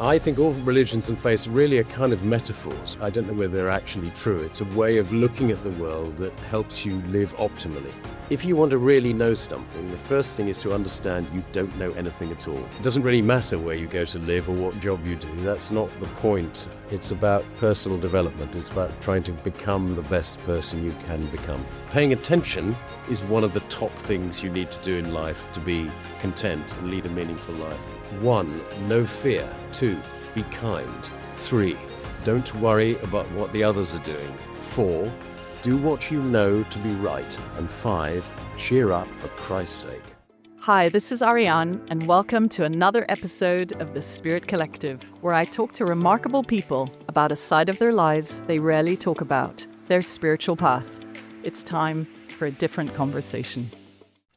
I think all religions and faiths really are kind of metaphors. I don't know whether they're actually true. It's a way of looking at the world that helps you live optimally. If you want to really know something, the first thing is to understand you don't know anything at all. It doesn't really matter where you go to live or what job you do. That's not the point. It's about personal development. It's about trying to become the best person you can become. Paying attention is one of the top things you need to do in life to be content and lead a meaningful life. 1, no fear. 2, be kind. 3, don't worry about what the others are doing. 4, do what you know to be right. And 5, cheer up for Christ's sake. Hi, this is Ariane, and welcome to another episode of The Spirit Collective, where I talk to remarkable people about a side of their lives they rarely talk about, their spiritual path. It's time for a different conversation.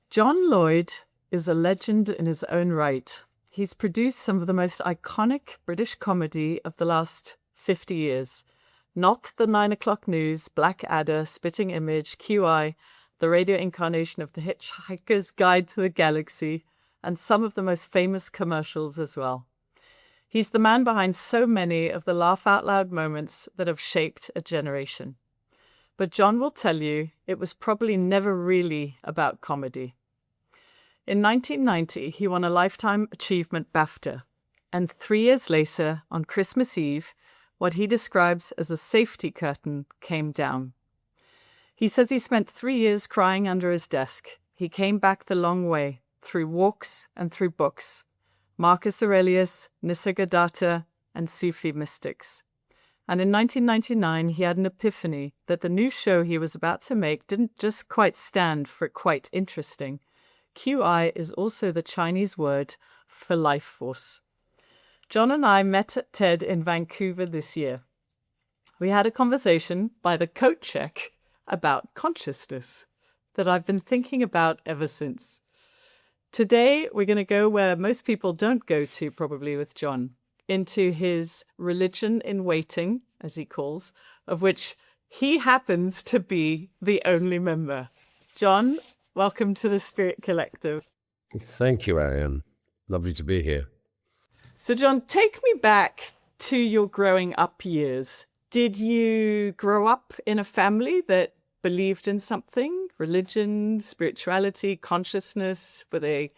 John Lloyd is a legend in his own right. He's produced some of the most iconic British comedy of the last 50 years. Not the 9 o'clock news, Blackadder, Spitting Image, QI, the radio incarnation of the Hitchhiker's Guide to the Galaxy, and some of the most famous commercials as well. He's the man behind so many of the laugh-out-loud moments that have shaped a generation. But John will tell you it was probably never really about comedy. In 1990, he won a Lifetime Achievement BAFTA, and 3 years later, on Christmas Eve, what he describes as a safety curtain came down. He says he spent 3 years crying under his desk. He came back the long way, through walks and through books. Marcus Aurelius, Nisargadatta, and Sufi mystics. And in 1999, he had an epiphany that the new show he was about to make didn't just quite stand for quite interesting. QI is also the Chinese word for life force. John and I met at TED in Vancouver this year. We had a conversation by the coat check about consciousness that I've been thinking about ever since. Today, we're going to go where most people don't go to, probably with John, into his religion in waiting, as he calls, of which he happens to be the only member. John, welcome to the Spirit Collective. Thank you, Ariane. Lovely to be here. So, John, take me back to your growing up years. Did you grow up in a family that believed in something? Religion, spirituality, consciousness? Did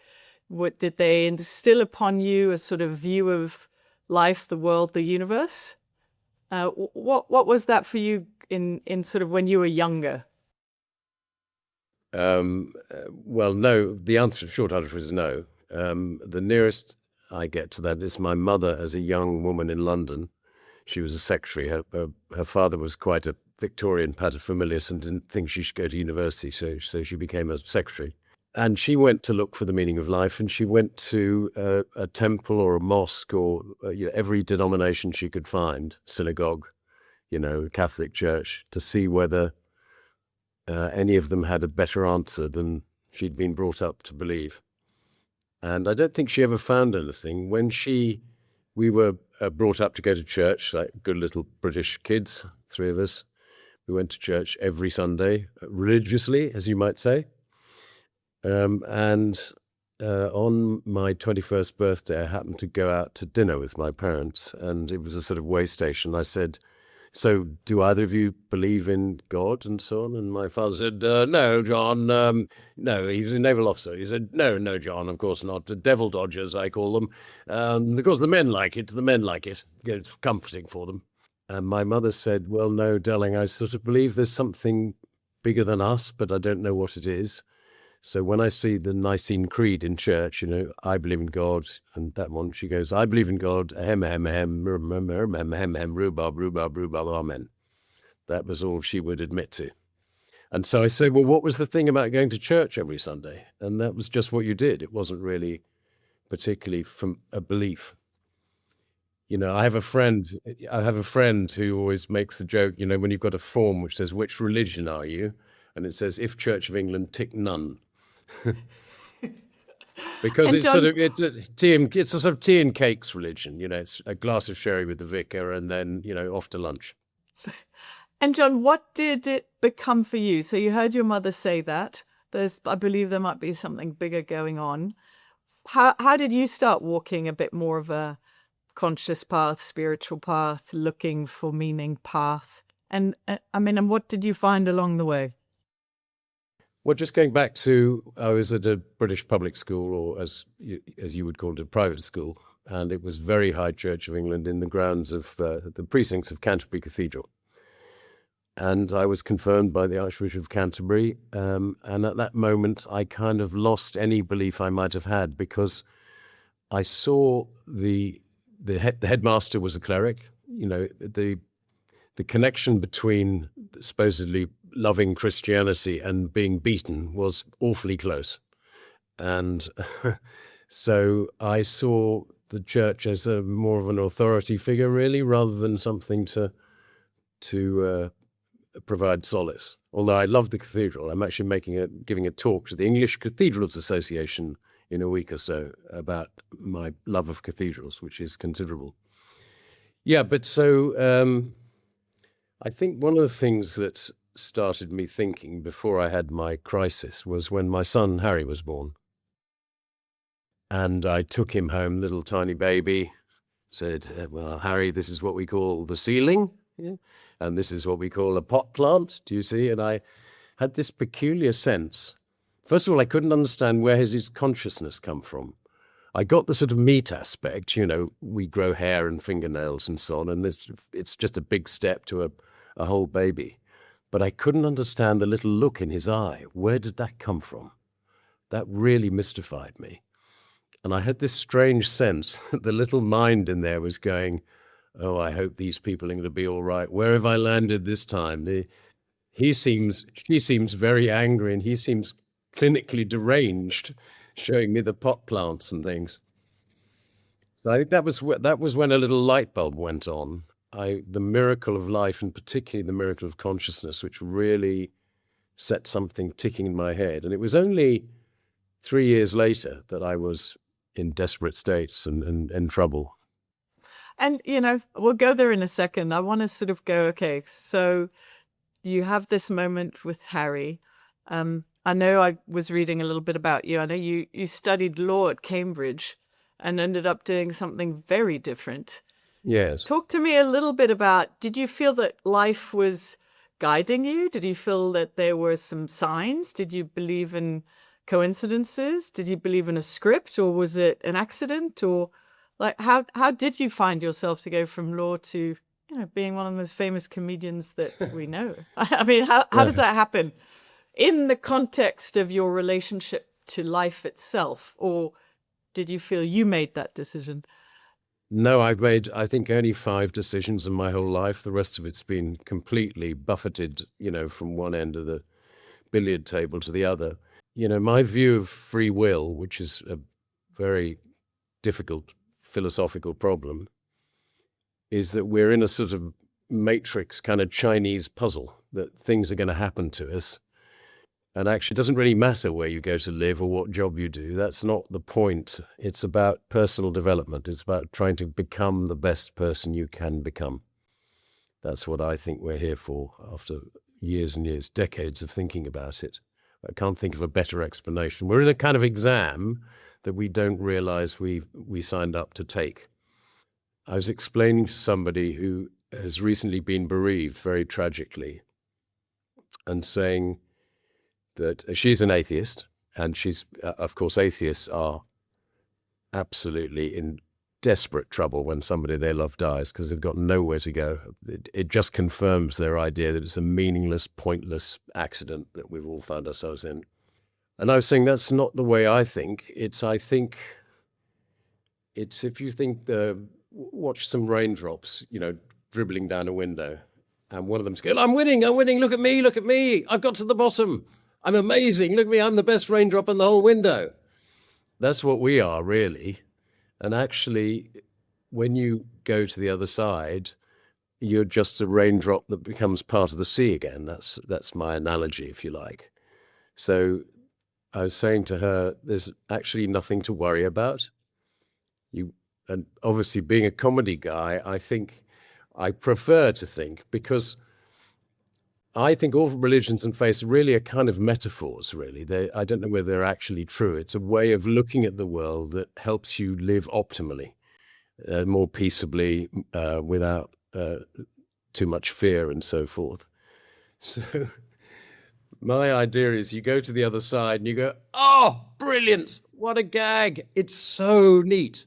they instill upon you a sort of view of life, the world, the universe? What was that for you in sort of when you were younger? Well, no. The short answer is no. The nearest I get to that is my mother as a young woman in London. She was a secretary. Her father was quite a Victorian paterfamilias and didn't think she should go to university, so she became a secretary. And she went to look for the meaning of life, and she went to a temple or a mosque or every denomination she could find, synagogue, Catholic church, to see whether any of them had a better answer than she'd been brought up to believe. And I don't think she ever found anything. When we were brought up to go to church, like good little British kids, 3 of us, we went to church every Sunday, religiously, as you might say. And on my 21st birthday, I happened to go out to dinner with my parents, and it was a sort of way station. I said, "So, do either of you believe in God?" and so on. And my father said, "No, John, no." He was a naval officer. He said, No, John, of course not. Devil dodgers, I call them. Because the men like it. It's comforting for them. And my mother said, "Well, no, darling, I sort of believe there's something bigger than us, but I don't know what it is. So when I see the Nicene Creed in church, I believe in God," and that one, she goes, "I believe in God, ahem, ahem, ahem, rhubarb, rhubarb, rhubarb, amen." That was all she would admit to. And so I said, "Well, what was the thing about going to church every Sunday?" And that was just what you did. It wasn't really particularly from a belief. I have a friend who always makes the joke, when you've got a form which says, "Which religion are you?" And it says, "If Church of England, tick none." Because it's a sort of tea and cakes religion. It's a glass of sherry with the vicar and then, off to lunch. And John, what did it become for you? So you heard your mother say that. I believe there might be something bigger going on. How did you start walking a bit more of a conscious path, spiritual path, looking for meaning path. And and what did you find along the way? Well, just going back to, I was at a British public school, or as you would call it, a private school, and it was very High Church of England in the grounds of the precincts of Canterbury Cathedral. And I was confirmed by the Archbishop of Canterbury, and at that moment I kind of lost any belief I might have had, because I saw the headmaster was a cleric. The connection between supposedly loving Christianity and being beaten was awfully close. And so I saw the church as a more of an authority figure, really, rather than something to provide solace. Although I love the cathedral. I'm actually giving a talk to the English Cathedrals Association in a week or so about my love of cathedrals, which is considerable. Yeah, but so I think one of the things that started me thinking before I had my crisis was when my son Harry was born. And I took him home, little tiny baby, said, well, Harry, this is what we call the ceiling, yeah? And this is what we call a pot plant, do you see? And I had this peculiar sense. First of all, I couldn't understand where his consciousness come from. I got the sort of meat aspect, we grow hair and fingernails and so on, and it's just a big step to a whole baby. But I couldn't understand the little look in his eye. Where did that come from? That really mystified me. And I had this strange sense that the little mind in there was going, oh, I hope these people are going to be all right. Where have I landed this time? She seems very angry, and he seems clinically deranged, showing me the pot plants and things. So I think that was when a little light bulb went on. The miracle of life, and particularly the miracle of consciousness, which really set something ticking in my head. And it was only 3 years later that I was in desperate states and in trouble. And, we'll go there in a second. I want to sort of go, okay, so you have this moment with Harry. I know I was reading a little bit about you. I know you studied law at Cambridge and ended up doing something very different. Yes. Talk to me a little bit about, did you feel that life was guiding you? Did you feel that there were some signs? Did you believe in coincidences? Did you believe in a script, or was it an accident? Or like, how did you find yourself to go from law to, being one of the most famous comedians that we know? I mean, how does that happen in the context of your relationship to life itself? Or did you feel you made that decision? No, I've made, I think, only 5 decisions in my whole life. The rest of it's been completely buffeted, from one end of the billiard table to the other. My view of free will, which is a very difficult philosophical problem, is that we're in a sort of matrix kind of Chinese puzzle, that things are going to happen to us. And actually, it doesn't really matter where you go to live or what job you do. That's not the point. It's about personal development. It's about trying to become the best person you can become. That's what I think we're here for, after years and years, decades of thinking about it. I can't think of a better explanation. We're in a kind of exam that we don't realize we signed up to take. I was explaining to somebody who has recently been bereaved very tragically, and saying that she's an atheist, and she's, of course, atheists are absolutely in desperate trouble when somebody they love dies, because they've got nowhere to go. It just confirms their idea that it's a meaningless, pointless accident that we've all found ourselves in. And I was saying that's not the way I think. I think it's if you think, watch some raindrops, dribbling down a window, and one of them's going, I'm winning, look at me, I've got to the bottom. I'm amazing. Look at me. I'm the best raindrop in the whole window. That's what we are, really. And actually, when you go to the other side, you're just a raindrop that becomes part of the sea again. That's my analogy, if you like. So I was saying to her, there's actually nothing to worry about. And obviously, being a comedy guy, I prefer to think, because I think all religions and faiths really are kind of metaphors, really. I don't know whether they're actually true. It's a way of looking at the world that helps you live optimally. more peaceably, without too much fear and so forth. So my idea is you go to the other side and you go, oh, brilliant. What a gag. It's so neat.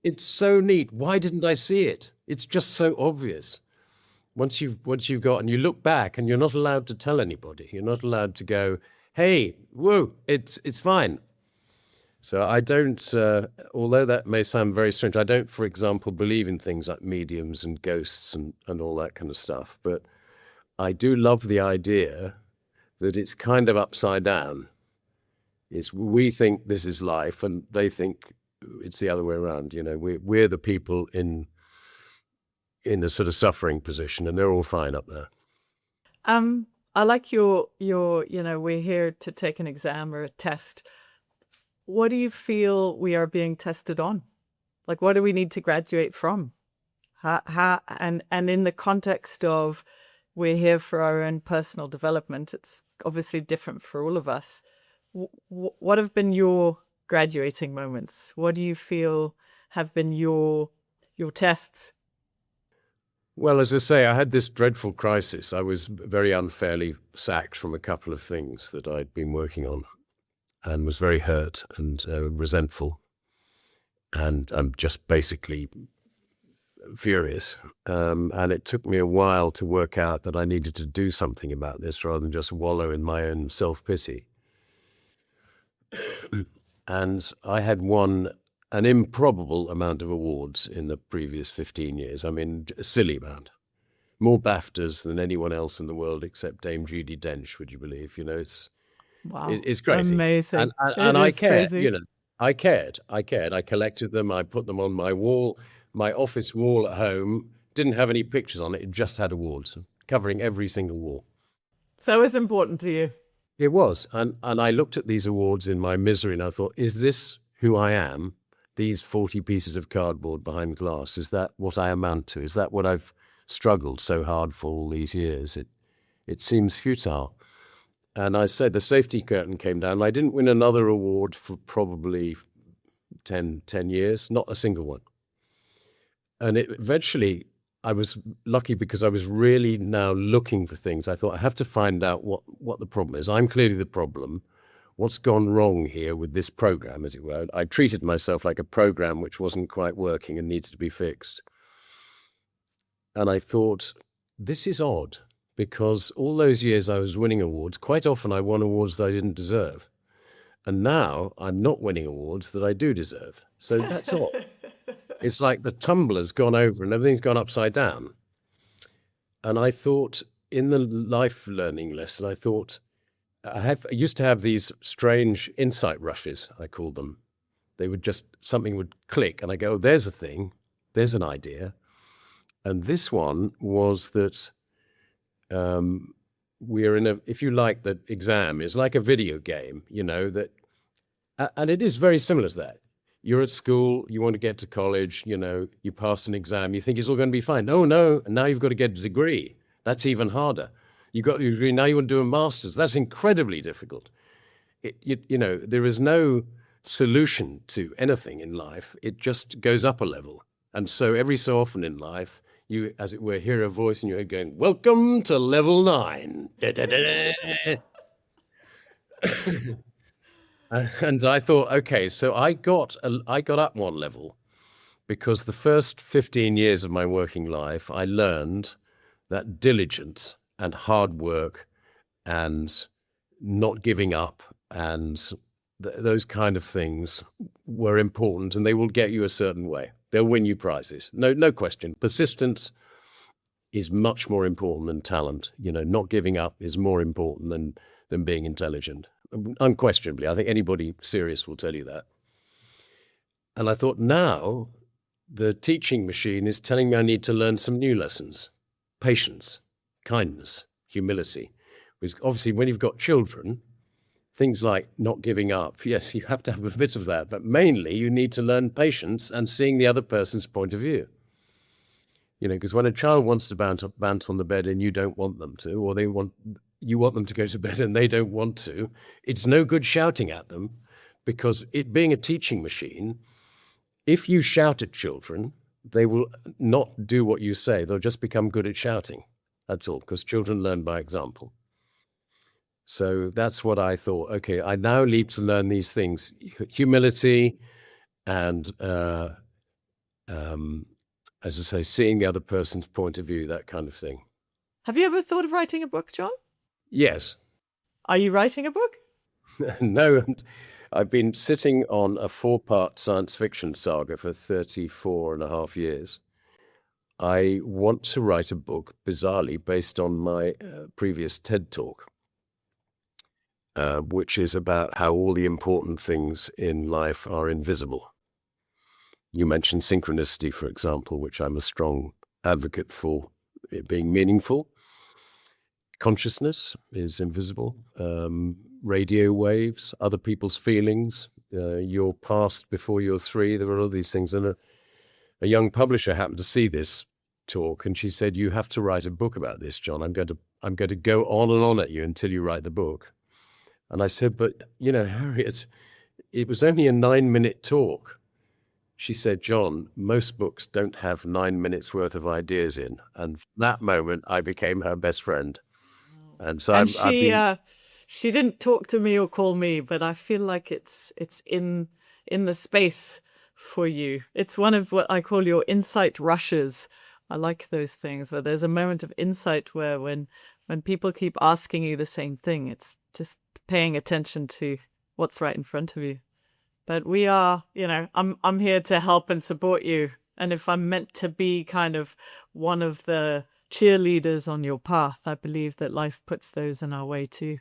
It's so neat. Why didn't I see it? It's just so obvious. Once you've got, and you look back and you're not allowed to tell anybody. You're not allowed to go, hey, whoa, it's fine. So I don't, although that may sound very strange, I don't, for example, believe in things like mediums and ghosts and all that kind of stuff. But I do love the idea that it's kind of upside down. It's we think this is life and they think it's the other way around. You know, we're the people in a sort of suffering position and they're all fine up there. I like your, we're here to take an exam or a test. What do you feel we are being tested on? Like, what do we need to graduate from? And in the context of we're here for our own personal development, it's obviously different for all of us. What have been your graduating moments? What do you feel have been your tests? Well, as I say, I had this dreadful crisis. I was very unfairly sacked from a couple of things that I'd been working on and was very hurt and resentful. And I'm just basically furious. And it took me a while to work out that I needed to do something about this rather than just wallow in my own self-pity. And I had won an improbable amount of awards in the previous 15 years. I mean, a silly amount. More BAFTAs than anyone else in the world except Dame Judi Dench, would you believe? You know, it's crazy. Amazing. And I cared, crazy. you know. I cared. I collected them. I put them on my wall, my office wall at home. Didn't have any pictures on it. It just had awards covering every single wall. So it's important to you. It was. And I looked at these awards in my misery and I thought, is this who I am? These 40 pieces of cardboard behind glass, is that what I amount to? Is that what I've struggled so hard for all these years? It seems futile. And I said the safety curtain came down. I didn't win another award for probably 10 years, not a single one. And eventually I was lucky because I was really now looking for things. I thought I have to find out what the problem is. I'm clearly the problem. What's gone wrong here with this program, as it were? I treated myself like a program which wasn't quite working and needed to be fixed. And I thought, this is odd, because all those years I was winning awards, quite often I won awards that I didn't deserve. And now I'm not winning awards that I do deserve. So that's odd. It's like the tumbler's gone over and everything's gone upside down. And I thought, in the life learning lesson, I thought, I used to have these strange insight rushes, I called them. They would something would click and I go, oh, there's a thing, there's an idea. And this one was that we're in if you like, the exam is like a video game, you know, and it is very similar to that. You're at school, you want to get to college, you know, you pass an exam, you think it's all going to be fine. Oh, no, and now you've got to get a degree. That's even harder. You got your degree, now you want to do a master's. That's incredibly difficult. You know, there is no solution to anything in life. It just goes up a level. And so every so often in life, you, as it were, hear a voice in your head going, welcome to level 9. And I thought, okay, so I got up one level because the first 15 years of my working life, I learned that diligence and hard work and not giving up and those kind of things were important, and they will get you a certain way. They'll win you prizes. No question. Persistence is much more important than talent. You know, not giving up is more important than being intelligent. Unquestionably. I think anybody serious will tell you that. And I thought, now the teaching machine is telling me I need to learn some new lessons. Patience, kindness, humility. Because obviously when you've got children, things like not giving up, yes, you have to have a bit of that, but mainly you need to learn patience and seeing the other person's point of view. You know, because when a child wants to bounce on the bed and you don't want them to, or you want them to go to bed and they don't want to, it's no good shouting at them, because it being a teaching machine, if you shout at children, they will not do what you say. They'll just become good at shouting. That's all, because children learn by example. So that's what I thought. Okay, I now need to learn these things: humility, and as I say, seeing the other person's point of view, that kind of thing. Have you ever thought of writing a book, John? Yes. Are you writing a book? No, and I've been sitting on a 4-part science fiction saga for 34 and a half years. I want to write a book, bizarrely, based on my previous TED Talk, which is about how all the important things in life are invisible. You mentioned synchronicity, for example, which I'm a strong advocate for it being meaningful. Consciousness is invisible. Radio waves, other people's feelings, your past before you're 3. There are all these things. And a young publisher happened to see this talk, and she said, "You have to write a book about this, John. I'm going to go on and on at you until you write the book." And I said, "But Harriet, it was only a 9-minute talk." She said, "John, most books don't have 9 minutes worth of ideas in." And from that moment, I became her best friend. And so she didn't talk to me or call me, but I feel like it's in the space for you. It's one of what I call your insight rushes. I like those things where there's a moment of insight where when people keep asking you the same thing, it's just paying attention to what's right in front of you. But we are, I'm here to help and support you. And if I'm meant to be kind of one of the cheerleaders on your path, I believe that life puts those in our way too.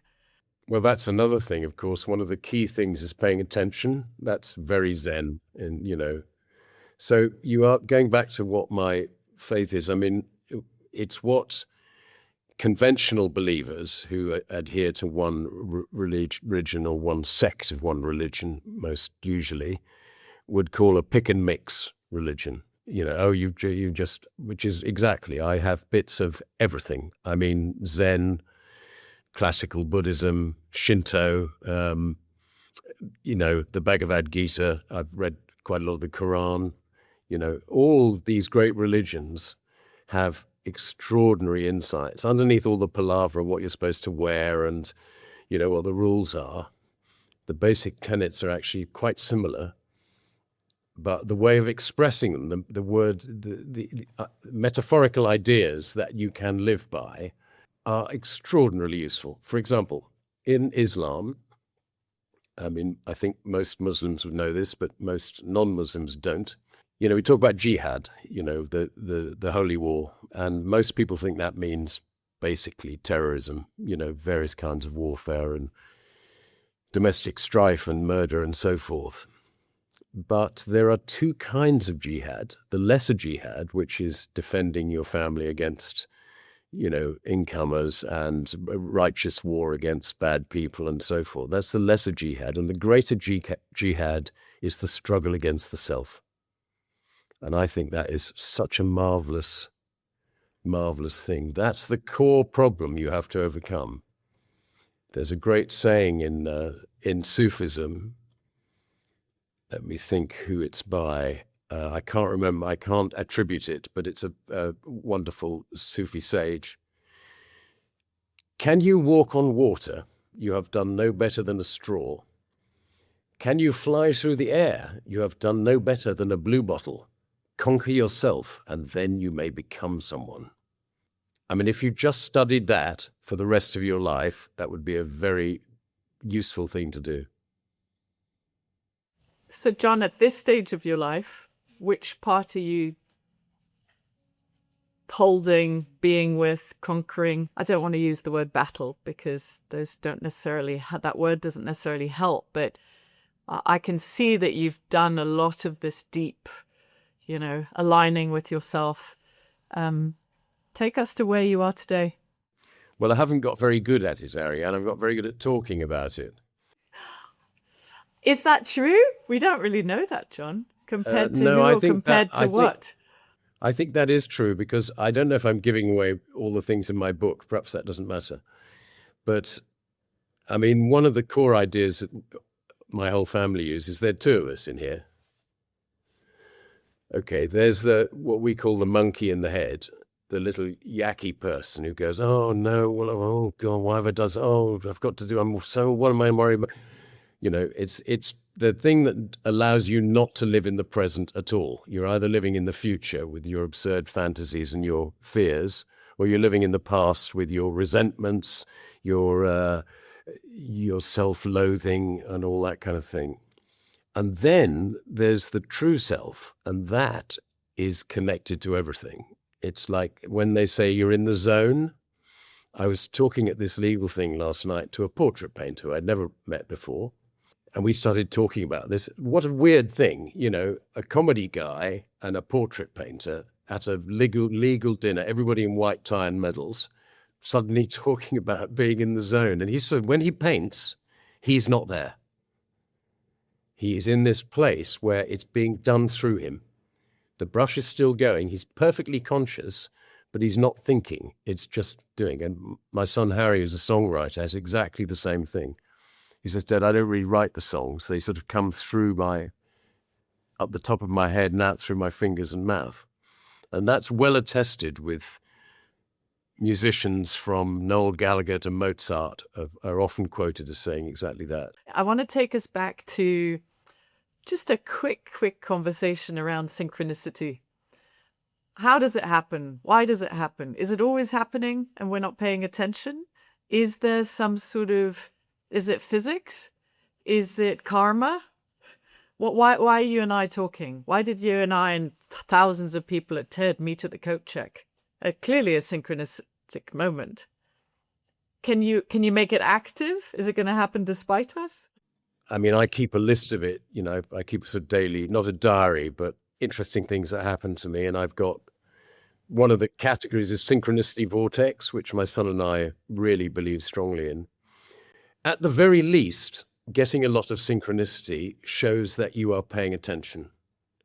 Well, that's another thing, of course. One of the key things is paying attention. That's very Zen, and So you are going back to what my faith is. I mean, it's what conventional believers who adhere to one religion or one sect of one religion, most usually, would call a pick and mix religion. You just, which is exactly, I have bits of everything. I mean, Zen, classical Buddhism, Shinto, the Bhagavad Gita. I've read quite a lot of the Quran. All these great religions have extraordinary insights. Underneath all the palaver of what you're supposed to wear and, what the rules are, the basic tenets are actually quite similar. But the way of expressing them, the metaphorical ideas that you can live by are extraordinarily useful. For example, in Islam, I mean, I think most Muslims would know this, but most non-Muslims don't. We talk about jihad, the holy war, and most people think that means basically terrorism, various kinds of warfare and domestic strife and murder and so forth. But there are 2 kinds of jihad. The lesser jihad, which is defending your family against, incomers and righteous war against bad people and so forth. That's the lesser jihad. And the greater jihad is the struggle against the self. And I think that is such a marvelous, marvelous thing. That's the core problem you have to overcome. There's a great saying in Sufism. Let me think who it's by. I can't remember. I can't attribute it, but it's a wonderful Sufi sage. Can you walk on water? You have done no better than a straw. Can you fly through the air? You have done no better than a bluebottle. Conquer yourself, and then you may become someone. I mean, if you just studied that for the rest of your life, that would be a very useful thing to do. So, John, at this stage of your life, which part are you holding, being with, conquering? I don't want to use the word battle because those don't necessarily, that word doesn't necessarily help, but I can see that you've done a lot of this deep, aligning with yourself. Take us to where you are today. Well, I haven't got very good at it, Ariane. I've got very good at talking about it. Is that true? We don't really know that, John. Compared to who or compared to what? I think that is true because I don't know if I'm giving away all the things in my book. Perhaps that doesn't matter. But, I mean, one of the core ideas that my whole family uses, there are 2 of us in here. Okay, there's what we call the monkey in the head, the little yacky person who goes, oh no, well, oh God, why have I done? Oh, I've got to do. What am I worried about? It's the thing that allows you not to live in the present at all. You're either living in the future with your absurd fantasies and your fears, or you're living in the past with your resentments, your self-loathing and all that kind of thing. And then there's the true self, and that is connected to everything. It's like when they say you're in the zone. I was talking at this legal thing last night to a portrait painter I'd never met before. And we started talking about this. What a weird thing, a comedy guy and a portrait painter at a legal dinner, everybody in white tie and medals, suddenly talking about being in the zone. And he said when he paints, he's not there. He is in this place where it's being done through him. The brush is still going. He's perfectly conscious, but he's not thinking. It's just doing. And my son Harry, who's a songwriter, has exactly the same thing. He says, Dad, I don't really write the songs. They sort of come through up the top of my head and out through my fingers and mouth. And that's well attested with musicians from Noel Gallagher to Mozart are often quoted as saying exactly that. I want to take us back to just a quick conversation around synchronicity. How does it happen? Why does it happen? Is it always happening and we're not paying attention? Is there some sort of... Is it physics? Is it karma? Why are you and I talking? Why did you and I and thousands of people at TED meet at the coat check? Clearly a synchronistic moment. Can you make it active? Is it going to happen despite us? I mean, I keep a list of it. I keep a sort of daily, not a diary, but interesting things that happen to me. And I've got one of the categories is synchronicity vortex, which my son and I really believe strongly in. At the very least, getting a lot of synchronicity shows that you are paying attention.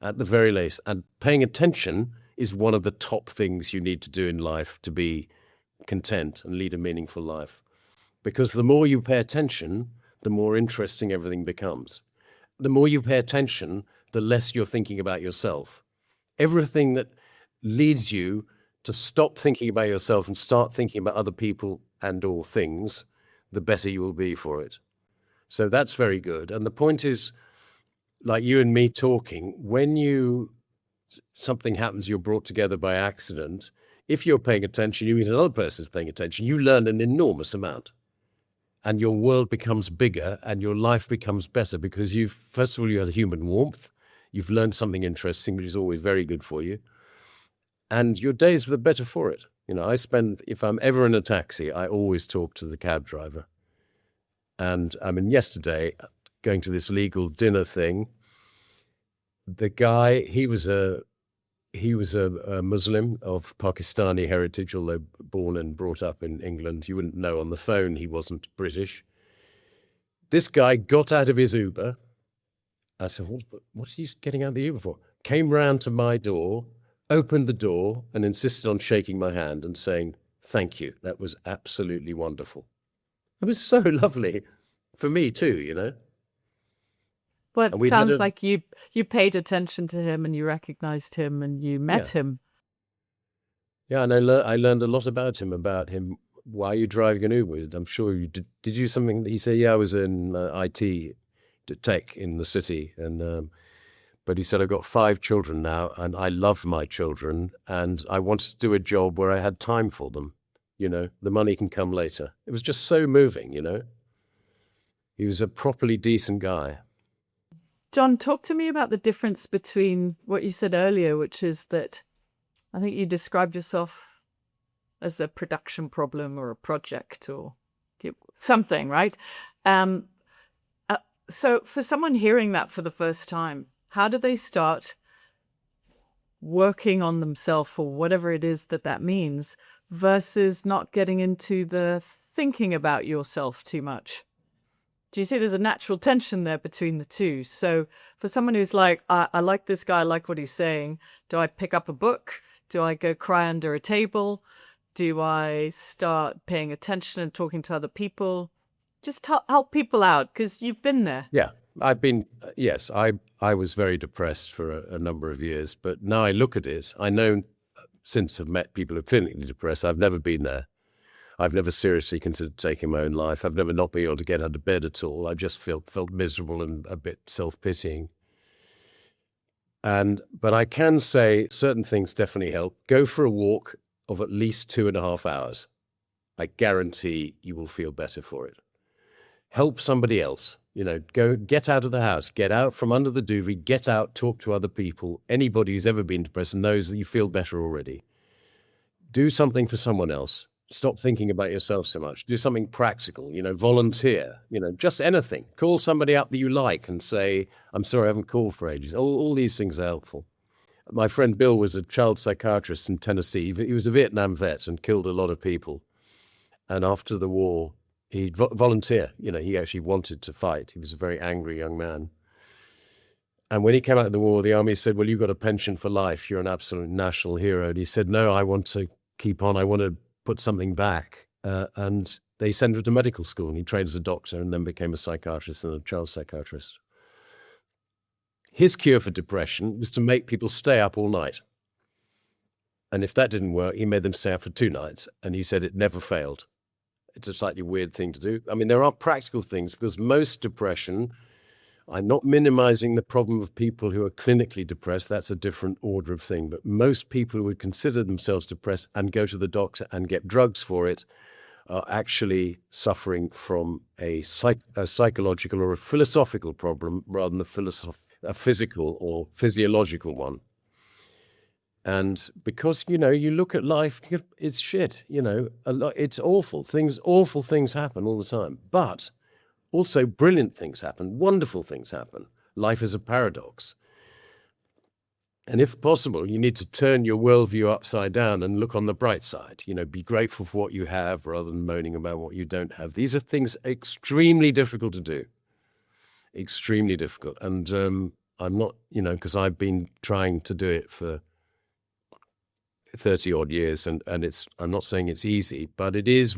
At the very least. And paying attention is one of the top things you need to do in life to be content and lead a meaningful life. Because the more you pay attention, the more interesting everything becomes. The more you pay attention, the less you're thinking about yourself. Everything that leads you to stop thinking about yourself and start thinking about other people and or things, the better you will be for it. So that's very good. And the point is, like you and me talking, when something happens, you're brought together by accident. If you're paying attention, you meet another person's paying attention, you learn an enormous amount. And your world becomes bigger and your life becomes better because first of all, you had human warmth. You've learned something interesting, which is always very good for you. And your days were better for it. If I'm ever in a taxi, I always talk to the cab driver. And yesterday, going to this legal dinner thing, the guy, he was a Muslim of Pakistani heritage, although born and brought up in England. You wouldn't know on the phone he wasn't British. This guy got out of his Uber. I said, what's he getting out of the Uber for? Came round to my door, opened the door and insisted on shaking my hand and saying, thank you. That was absolutely wonderful. It was so lovely for me too, Well, it sounds like you paid attention to him and you recognized him and you met him. Yeah, and I learned a lot about him. Why are you driving an Uber? I'm sure you did. Did you something? He said, yeah, I was in IT tech in the city. But he said, I've got 5 children now and I love my children and I wanted to do a job where I had time for them. The money can come later. It was just so moving, He was a properly decent guy. John, talk to me about the difference between what you said earlier, which is that I think you described yourself as a production problem or a project or something, right? So for someone hearing that for the first time, how do they start working on themselves or whatever it is that means versus not getting into the thinking about yourself too much? Do you see there's a natural tension there between the two? So for someone who's like, I like this guy, I like what he's saying, do I pick up a book? Do I go cry under a table? Do I start paying attention and talking to other people? Just help people out because you've been there. Yeah. Yes, I was very depressed for a number of years, but now I look at it, I know since I've met people who are clinically depressed, I've never been there. I've never seriously considered taking my own life. I've never not been able to get out of bed at all. I just felt miserable and a bit self-pitying. But I can say certain things definitely help. Go for a walk of at least 2.5 hours. I guarantee you will feel better for it. Help somebody else. Go get out of the house, get out from under the duvet, get out, talk to other people. Anybody who's ever been depressed knows that you feel better already. Do something for someone else. Stop thinking about yourself so much. Do something practical, volunteer, just anything. Call somebody up that you like and say, I'm sorry, I haven't called for ages. All these things are helpful. My friend Bill was a child psychiatrist in Tennessee. He was a Vietnam vet and killed a lot of people. And after the war, he'd volunteer. He actually wanted to fight. He was a very angry young man. And when he came out of the war, the army said, well, you've got a pension for life. You're an absolute national hero. And he said, no, I want to keep on. I want to put something back. And they sent him to medical school, and he trained as a doctor and then became a psychiatrist and a child psychiatrist. His cure for depression was to make people stay up all night. And if that didn't work, he made them stay up for 2 nights. And he said it never failed. It's a slightly weird thing to do. I mean, there are practical things, because most depression, I'm not minimizing the problem of people who are clinically depressed. That's a different order of thing. But most people who would consider themselves depressed and go to the doctor and get drugs for it are actually suffering from a psychological or a philosophical problem rather than a physical or physiological one. And because, you look at life, it's shit, it's awful. Awful things happen all the time. But also brilliant things happen, wonderful things happen. Life is a paradox. And if possible, you need to turn your worldview upside down and look on the bright side. Be grateful for what you have rather than moaning about what you don't have. These are things extremely difficult to do. Extremely difficult. And I'm not, because I've been trying to do it for 30 odd years, and I'm not saying it's easy, but it is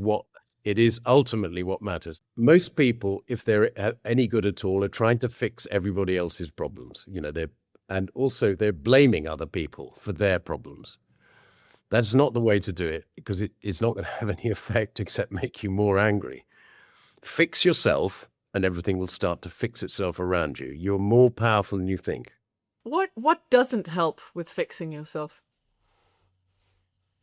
ultimately what matters. Most people, if they're any good at all, are trying to fix everybody else's problems. They're blaming other people for their problems. That's not the way to do it, because it's not going to have any effect except make you more angry. Fix yourself and everything will start to fix itself around you. You're more powerful than you think. What doesn't help with fixing yourself?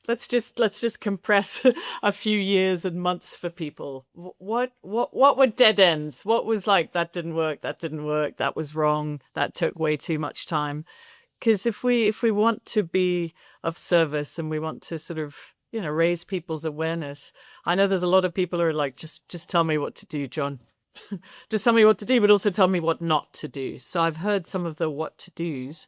Let's just compress a few years and months for people. What were dead ends? What was like, that didn't work, that was wrong, that took way too much time? Because if we want to be of service and we want to sort of, raise people's awareness, I know there's a lot of people who are like, just tell me what to do, John. Just tell me what to do, but also tell me what not to do. So I've heard some of the what to do's.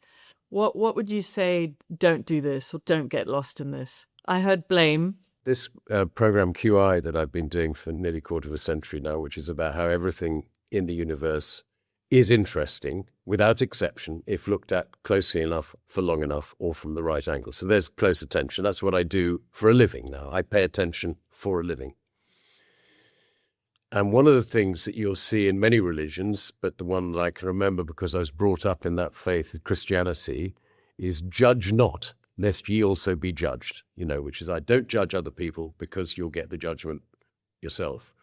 What would you say, don't do this, or don't get lost in this? I heard blame. This program QI that I've been doing for nearly a quarter of a century now, which is about how everything in the universe is interesting, without exception, if looked at closely enough, for long enough, or from the right angle. So there's close attention. That's what I do for a living now. I pay attention for a living. And one of the things that you'll see in many religions, but the one that I can remember because I was brought up in that faith, Christianity, is judge not, lest ye also be judged, which is I don't judge other people because you'll get the judgment yourself.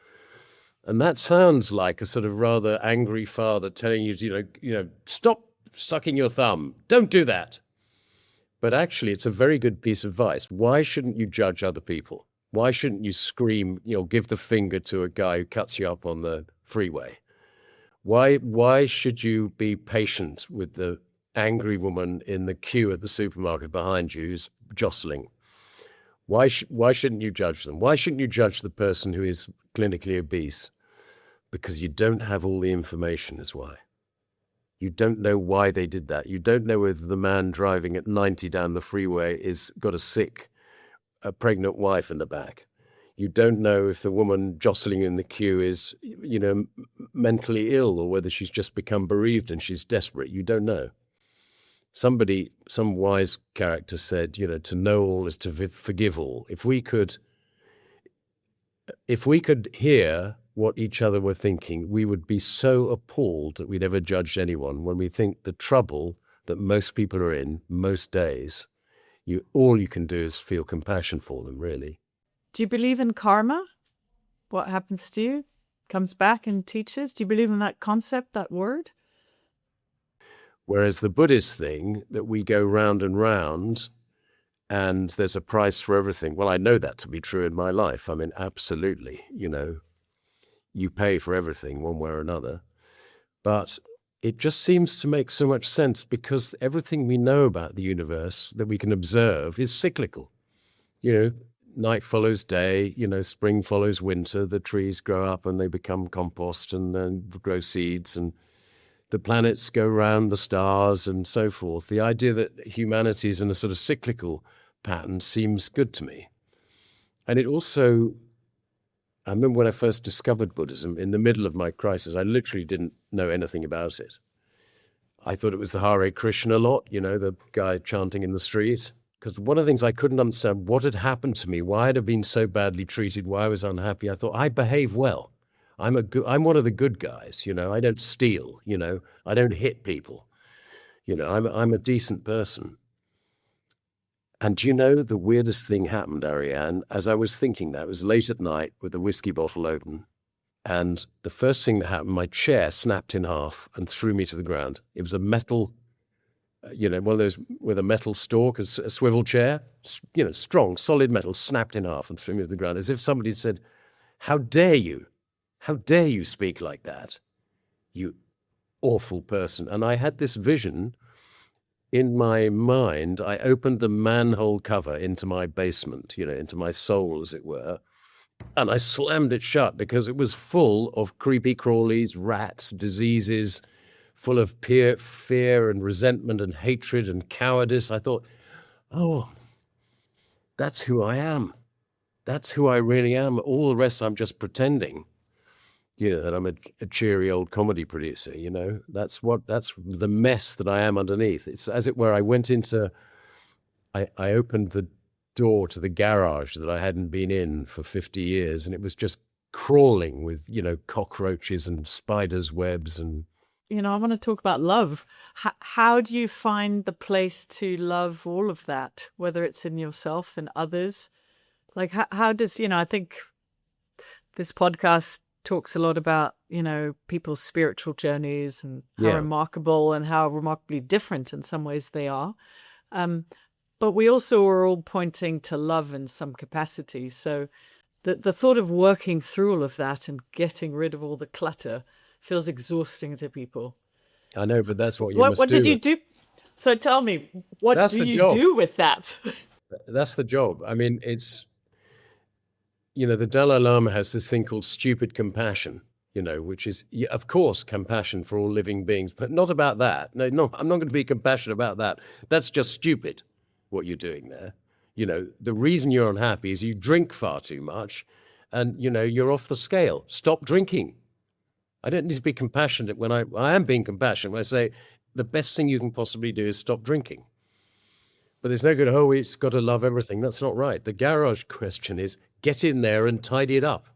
And that sounds like a sort of rather angry father telling you, stop sucking your thumb. Don't do that. But actually, it's a very good piece of advice. Why shouldn't you judge other people? Why shouldn't you scream, give the finger to a guy who cuts you up on the freeway? Why should you be patient with the angry woman in the queue at the supermarket behind you who's jostling? Why shouldn't you judge them? Why shouldn't you judge the person who is clinically obese? Because you don't have all the information is why. You don't know why they did that. You don't know whether the man driving at 90 down the freeway is got a pregnant wife in the back. You don't know if the woman jostling in the queue is, mentally ill, or whether she's just become bereaved and she's desperate. You don't know. Some wise character said, to know all is to forgive all. If we could hear what each other were thinking, we would be so appalled that we never judged anyone when we think the trouble that most people are in most days, all you can do is feel compassion for them, really. Do you believe in karma? What happens to you comes back and teaches? Do you believe in that concept, that word? Whereas the Buddhist thing, that we go round and round and there's a price for everything. Well, I know that to be true in my life. I mean, absolutely, you pay for everything one way or another. But it just seems to make so much sense because everything we know about the universe that we can observe is cyclical. Night follows day, spring follows winter, the trees grow up and they become compost and then grow seeds, and the planets go round the stars and so forth. The idea that humanity is in a sort of cyclical pattern seems good to me. And it also, I remember when I first discovered Buddhism, in the middle of my crisis, I literally didn't know anything about it. I thought it was the Hare Krishna lot, the guy chanting in the street. Because one of the things I couldn't understand, what had happened to me, why I'd have been so badly treated, why I was unhappy. I thought, I behave well. I'm one of the good guys, I don't steal, I don't hit people. I'm a decent person. And the weirdest thing happened, Ariane, as I was thinking that, it was late at night with the whiskey bottle open. And the first thing that happened, my chair snapped in half and threw me to the ground. It was a metal, one of those with a metal stalk, a swivel chair, strong, solid metal, snapped in half and threw me to the ground, as if somebody said, how dare you? How dare you speak like that? You awful person. And I had this vision in my mind. I opened the manhole cover into my basement, into my soul, as it were, and I slammed it shut because it was full of creepy crawlies, rats, diseases, full of fear and resentment and hatred and cowardice. I thought, oh, that's who I am. That's who I really am. All the rest I'm just pretending. That I'm a cheery old comedy producer, that's the mess that I am underneath. It's as it were, I opened the door to the garage that I hadn't been in for 50 years, and it was just crawling with, cockroaches and spiders' webs. And, I want to talk about love. How do you find the place to love all of that, whether it's in yourself and others? Like, how does, I think this podcast talks a lot about, people's spiritual journeys and how remarkable and how remarkably different in some ways they are. But we also are all pointing to love in some capacity. So the thought of working through all of that and getting rid of all the clutter feels exhausting to people. I know, but that's what you must do. What did you do? So tell me, what do you do with that? That's the job. I mean, it's, the Dalai Lama has this thing called stupid compassion, which is, of course, compassion for all living beings, but not about that. No, I'm not going to be compassionate about that. That's just stupid, what you're doing there. The reason you're unhappy is you drink far too much and, you're off the scale. Stop drinking. I don't need to be compassionate when I am being compassionate when I say the best thing you can possibly do is stop drinking. But there's no good, it's got to love everything. That's not right. The garage question is, get in there and tidy it up.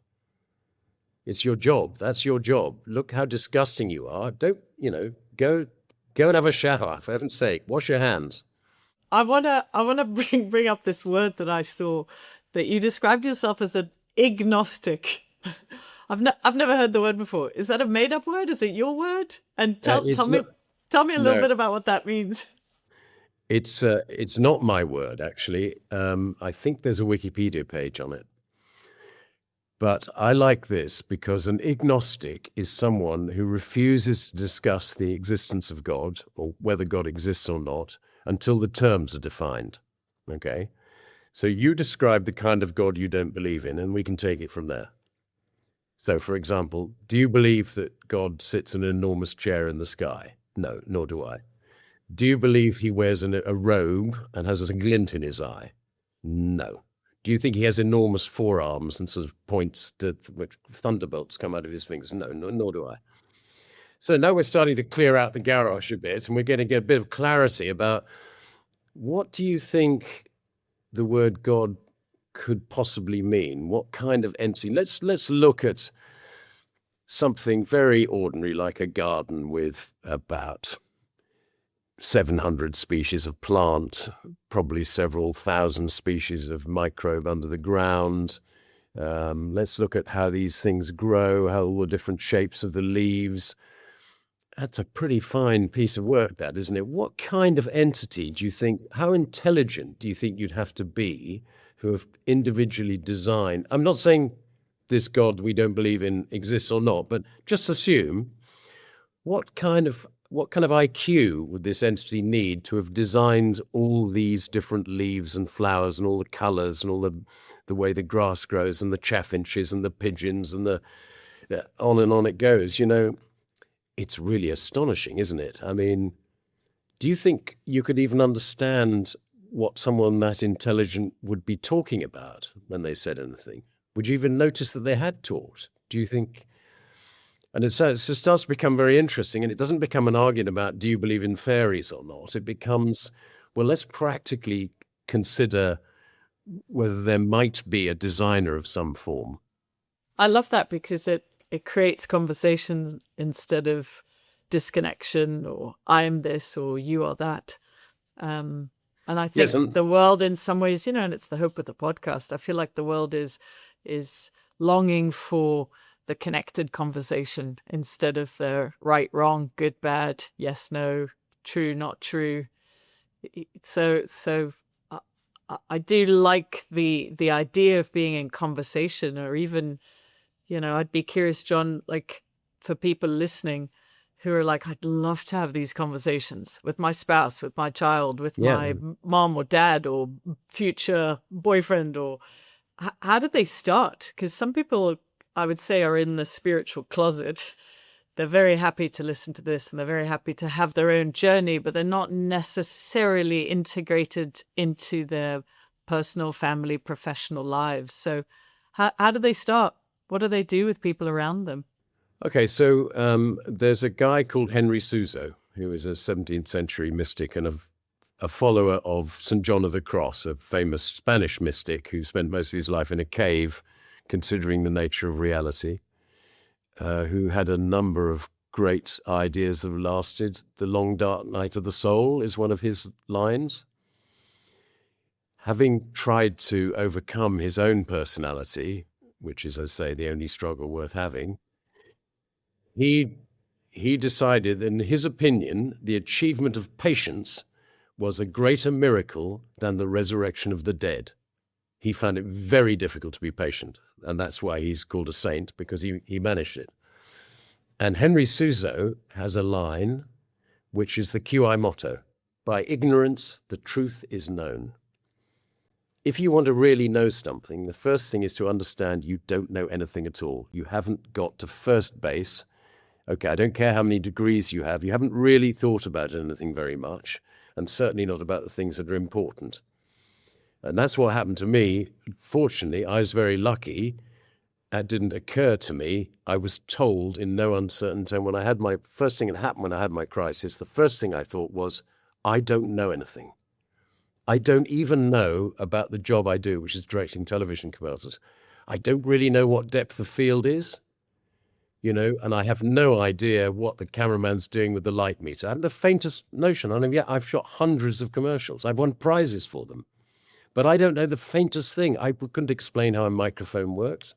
It's your job. That's your job. Look how disgusting you are. Don't, go and have a shower, for heaven's sake. Wash your hands. I wanna bring up this word that I saw, that you described yourself as an agnostic. I've never heard the word before. Is that a made up word? Is it your word? And tell me a little bit about what that means. It's not my word, actually. I think there's a Wikipedia page on it. But I like this because an agnostic is someone who refuses to discuss the existence of God or whether God exists or not until the terms are defined. Okay? So you describe the kind of God you don't believe in, and we can take it from there. So, for example, do you believe that God sits in an enormous chair in the sky? No, nor do I. Do you believe he wears a robe and has a glint in his eye? No. Do you think he has enormous forearms and sort of points to which thunderbolts come out of his fingers? No, nor do I. So now we're starting to clear out the garage a bit, and we're getting a bit of clarity about what do you think the word God could possibly mean? What kind of entity? Let's look at something very ordinary like a garden with about 700 species of plant, probably several thousand species of microbe under the ground. Let's look at how these things grow, how all the different shapes of the leaves. That's a pretty fine piece of work, that, isn't it? What kind of entity do you think, how intelligent do you think you'd have to be who have individually designed? I'm not saying this God we don't believe in exists or not, but just assume what kind of IQ would this entity need to have designed all these different leaves and flowers and all the colors and all the way the grass grows and the chaffinches and the pigeons and the on and on it goes, you know? It's really astonishing, isn't it? I mean, do you think you could even understand what someone that intelligent would be talking about when they said anything? Would you even notice that they had talked? Do you think? And it starts to become very interesting, and it doesn't become an argument about do you believe in fairies or not. It becomes, well, let's practically consider whether there might be a designer of some form. I love that because it creates conversations instead of disconnection or I am this or you are that. And I think Yes, and the world in some ways, you know, and it's the hope of the podcast, I feel like the world is longing for the connected conversation instead of the right, wrong, good, bad, yes, no, true, not true. So I do like the idea of being in conversation, or even, you know, I'd be curious, John, like for people listening who are like, I'd love to have these conversations with my spouse, with my child, with my mom or dad or future boyfriend, or how did they start? Because some people, I would say, are in the spiritual closet. They're very happy to listen to this and they're very happy to have their own journey, but they're not necessarily integrated into their personal, family, professional lives. So how do they start? What do they do with people around them? Okay, so there's a guy called Henry Suso, who is a 17th century mystic and a follower of St. John of the Cross, a famous Spanish mystic who spent most of his life in a cave, considering the nature of reality, who had a number of great ideas that have lasted. The long dark night of the soul is one of his lines. Having tried to overcome his own personality, which is, as I say, the only struggle worth having, he decided that, in his opinion, the achievement of patience was a greater miracle than the resurrection of the dead. He found it very difficult to be patient, and that's why he's called a saint, because he managed it. And Henry Suso has a line, which is the QI motto: by ignorance, the truth is known. If you want to really know something, the first thing is to understand you don't know anything at all. You haven't got to first base. Okay, I don't care how many degrees you haven't really thought about anything very much, and certainly not about the things that are important. And that's what happened to me. Fortunately, I was very lucky. That didn't occur to me. I was told in no uncertain tone when I had my first thing that happened when I had my crisis, the first thing I thought was, I don't know anything. I don't even know about the job I do, which is directing television commercials. I don't really know what depth of field is, you know, and I have no idea what the cameraman's doing with the light meter. I haven't the faintest notion. I mean, yeah, I've shot hundreds of commercials. I've won prizes for them. But I don't know the faintest thing. I couldn't explain how a microphone works.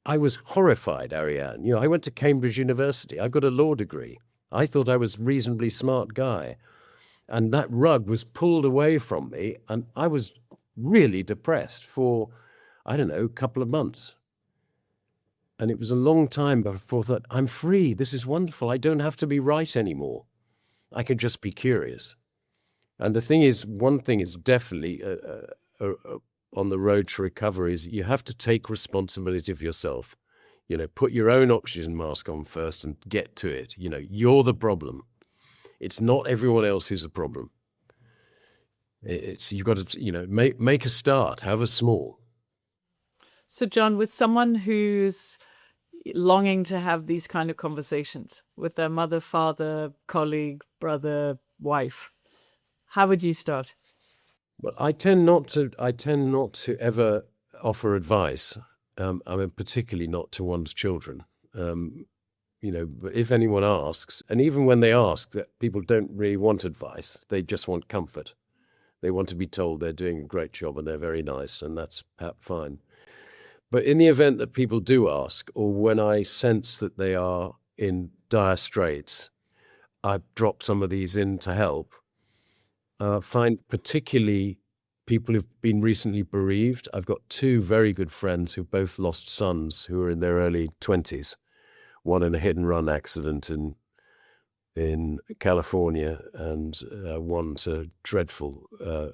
I was horrified, Ariane. You know, I went to Cambridge University. I've got a law degree. I thought I was a reasonably smart guy. And that rug was pulled away from me, and I was really depressed for, I don't know, a couple of months. And it was a long time before I thought, I'm free. This is wonderful. I don't have to be right anymore. I can just be curious. And the thing is, one thing is definitely on the road to recovery is you have to take responsibility of yourself. You know, put your own oxygen mask on first and get to it. You know, you're the problem. It's not everyone else who's the problem. You've got to, you know, make a start, however small. So, John, with someone who's longing to have these kind of conversations with their mother, father, colleague, brother, wife, how would you start? Well, I tend not to ever offer advice. I mean, particularly not to one's children. But if anyone asks, and even when they ask, that people don't really want advice, they just want comfort. They want to be told they're doing a great job and they're very nice, and that's perhaps fine. But in the event that people do ask, or when I sense that they are in dire straits, I drop some of these in to help. Find particularly people who've been recently bereaved. I've got two very good friends who both lost sons who are in their early 20s, one in a hit-and-run accident in California, and one to dreadful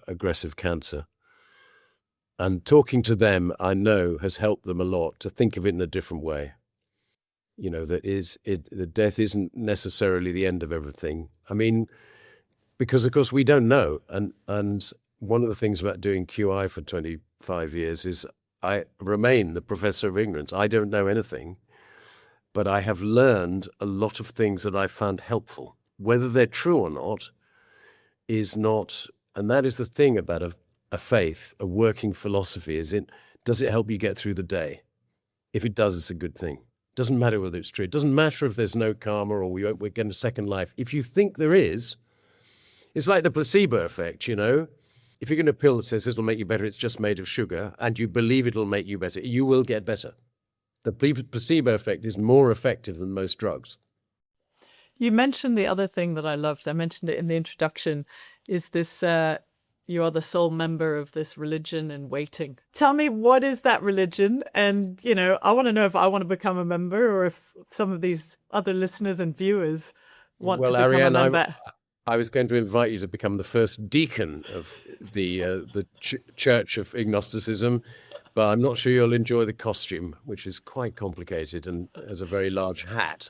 aggressive cancer. And talking to them, I know, has helped them a lot to think of it in a different way. The death isn't necessarily the end of everything. I mean, because of course we don't know. And one of the things about doing QI for 25 years is I remain the professor of ignorance. I don't know anything, but I have learned a lot of things that I found helpful. Whether they're true or not is not, and that is the thing about a faith, a working philosophy, does it help you get through the day? If it does, it's a good thing. It doesn't matter whether it's true. It doesn't matter if there's no karma or we're getting a second life. If you think there is, it's like the placebo effect, If you're going to pill that says this will make you better, it's just made of sugar, and you believe it'll make you better, you will get better. The placebo effect is more effective than most drugs. You mentioned the other thing that I loved. I mentioned it in the introduction, is this you are the sole member of this religion in waiting. Tell me, what is that religion? And, I want to know if I want to become a member or if some of these other listeners and viewers want to become Ariane, a member. I was going to invite you to become the first deacon of the Church of Ignosticism, but I'm not sure you'll enjoy the costume, which is quite complicated and has a very large hat.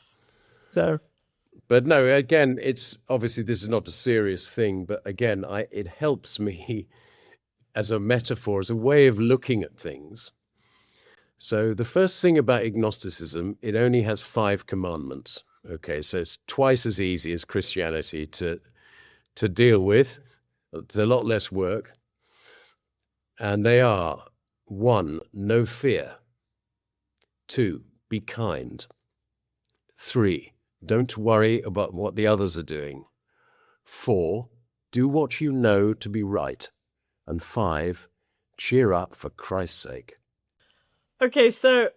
But no, again, it's obviously this is not a serious thing, but again, it helps me as a metaphor, as a way of looking at things. So the first thing about agnosticism, it only has 5 commandments. Okay, so it's twice as easy as Christianity to deal with. It's a lot less work. And they are: 1, no fear. 2, be kind. 3, don't worry about what the others are doing. 4, do what you know to be right. And 5, cheer up for Christ's sake. Okay, so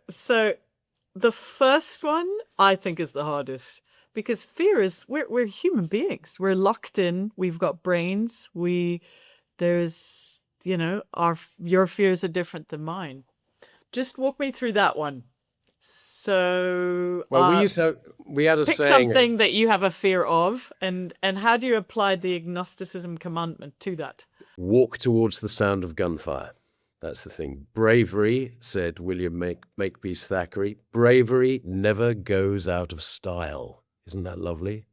the first one I think is the hardest, because fear is, we're human beings. We're locked in. We've got brains. Your fears are different than mine. Just walk me through that one. So, we had a pick saying, something that you have a fear of, and how do you apply the agnosticism commandment to that? walk towards the sound of gunfire. That's the thing. Bravery, said William Makepeace Thackeray, bravery never goes out of style. Isn't that lovely?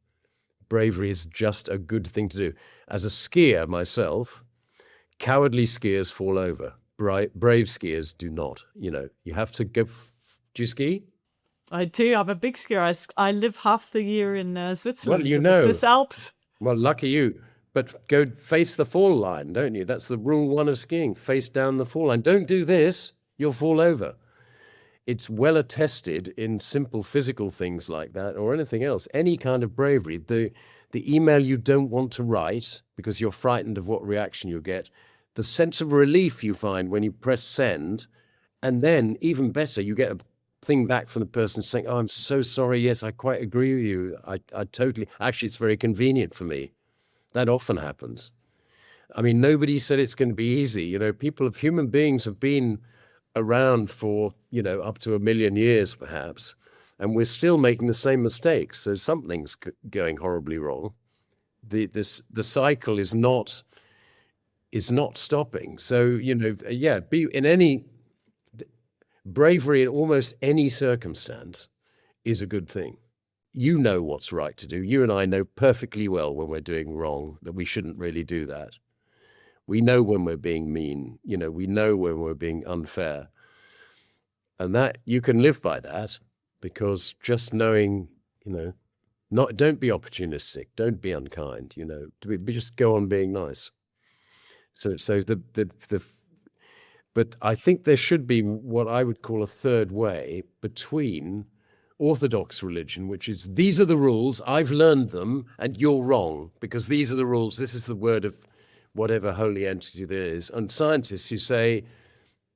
Bravery is just a good thing to do. As a skier myself, cowardly skiers fall over. Brave skiers do not. You have to go. Do you ski? I do. I'm a big skier. I live half the year in Switzerland. Well, the Swiss Alps. Well, lucky you. But go face the fall line, don't you? That's the rule 1 of skiing. Face down the fall line. Don't do this. You'll fall over. It's well attested in simple physical things like that or anything else. Any kind of bravery. The email you don't want to write because you're frightened of what reaction you'll get. The sense of relief you find when you press send. And then, even better, you get a thing back from the person saying, "Oh, I'm so sorry. Yes, I quite agree with you. I totally... Actually, it's very convenient for me." That often happens. I mean, nobody said it's going to be easy. Human beings have been around for, up to 1 million years, perhaps, and we're still making the same mistakes. So something's going horribly wrong. The cycle is not stopping. So, be in any bravery in almost any circumstance is a good thing. You know what's right to do. You and I know perfectly well when we're doing wrong, that we shouldn't really do that. We know when we're being mean, we know when we're being unfair. And that you can live by that, because just knowing, don't be opportunistic, don't be unkind, just go on being nice. But I think there should be what I would call a third way between orthodox religion, which is these are the rules, I've learned them, and you're wrong because these are the rules. This is the word of whatever holy entity there is. And scientists who say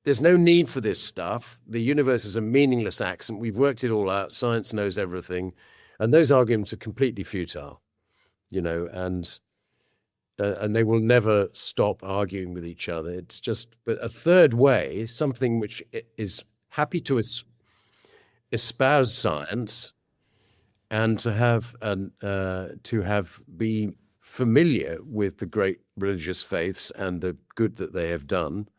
there's no need for this stuff. The universe is a meaningless accident. We've worked it all out. Science knows everything. And those arguments are completely futile, and they will never stop arguing with each other. It's just but a third way, something which is happy to espouse science and to be familiar with the great religious faiths and the good that they have done,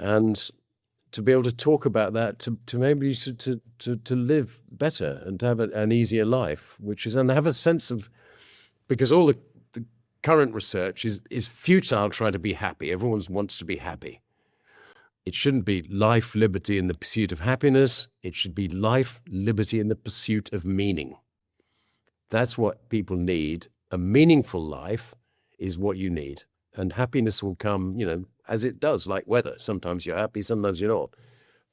and to be able to talk about that, to maybe to live better and to have an easier life, and have a sense of, because all the current research is futile trying to be happy. Everyone wants to be happy. It shouldn't be life, liberty, in the pursuit of happiness. It should be life, liberty, in the pursuit of meaning. That's what people need. A meaningful life is what you need. And happiness will come, as it does, like weather. Sometimes you're happy, sometimes you're not.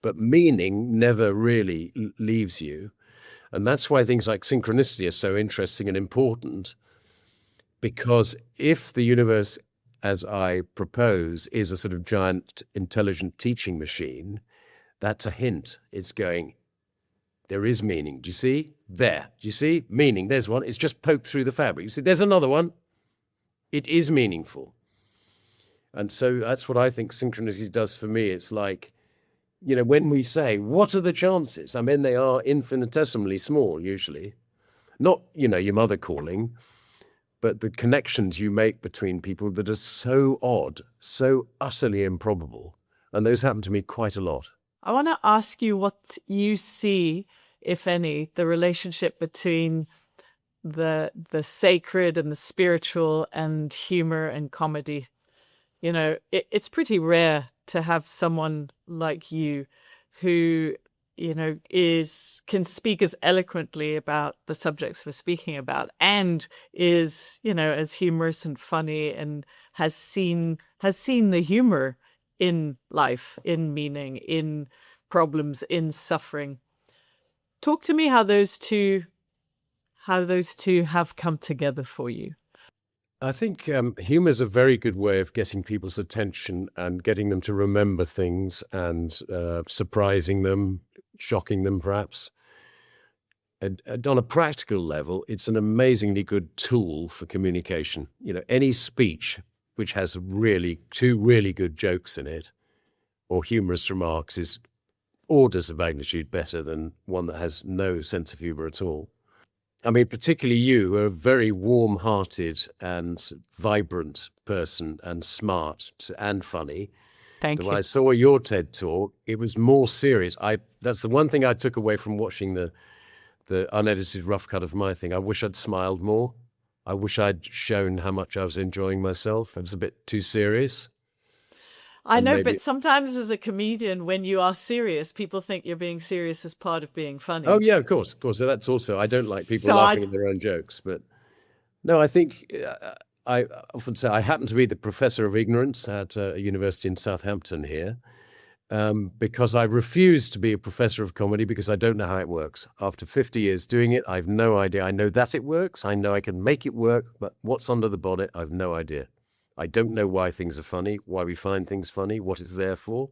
But meaning never really leaves you. And that's why things like synchronicity are so interesting and important. Because if the universe, as I propose, is a sort of giant intelligent teaching machine, that's a hint. It's going, there is meaning. Do you see? There. Do you see? Meaning. There's one. It's just poked through the fabric. You see, there's another one. It is meaningful. And so that's what I think synchronicity does for me. It's like, when we say, what are the chances? I mean, they are infinitesimally small, usually. Not, your mother calling, but the connections you make between people that are so odd, so utterly improbable. And those happen to me quite a lot. I want to ask you what you see, if any, the relationship between the sacred and the spiritual and humor and comedy. It's pretty rare to have someone like you who, can speak as eloquently about the subjects we're speaking about and is, as humorous and funny and has seen the humor in life, in meaning, in problems, in suffering. Talk to me how those two have come together for you. I think humor is a very good way of getting people's attention and getting them to remember things and surprising them, shocking them perhaps. And on a practical level, it's an amazingly good tool for communication. Any speech which has two really good jokes in it or humorous remarks is orders of magnitude better than one that has no sense of humor at all. I mean, particularly you, who are a very warm-hearted and vibrant person and smart and funny. Thank you. When I saw your TED Talk, it was more serious. That's the one thing I took away from watching the unedited rough cut of my thing. I wish I'd smiled more. I wish I'd shown how much I was enjoying myself. It was a bit too serious. I know, but sometimes as a comedian, when you are serious, people think you're being serious as part of being funny. Oh, yeah, of course. So that's also, I don't like people laughing at their own jokes. But no, I think I often say I happen to be the professor of ignorance at a university in Southampton here because I refuse to be a professor of comedy because I don't know how it works. After 50 years doing it, I've no idea. I know that it works. I know I can make it work, but what's under the bonnet, I've no idea. I don't know why things are funny, why we find things funny, what it's there for.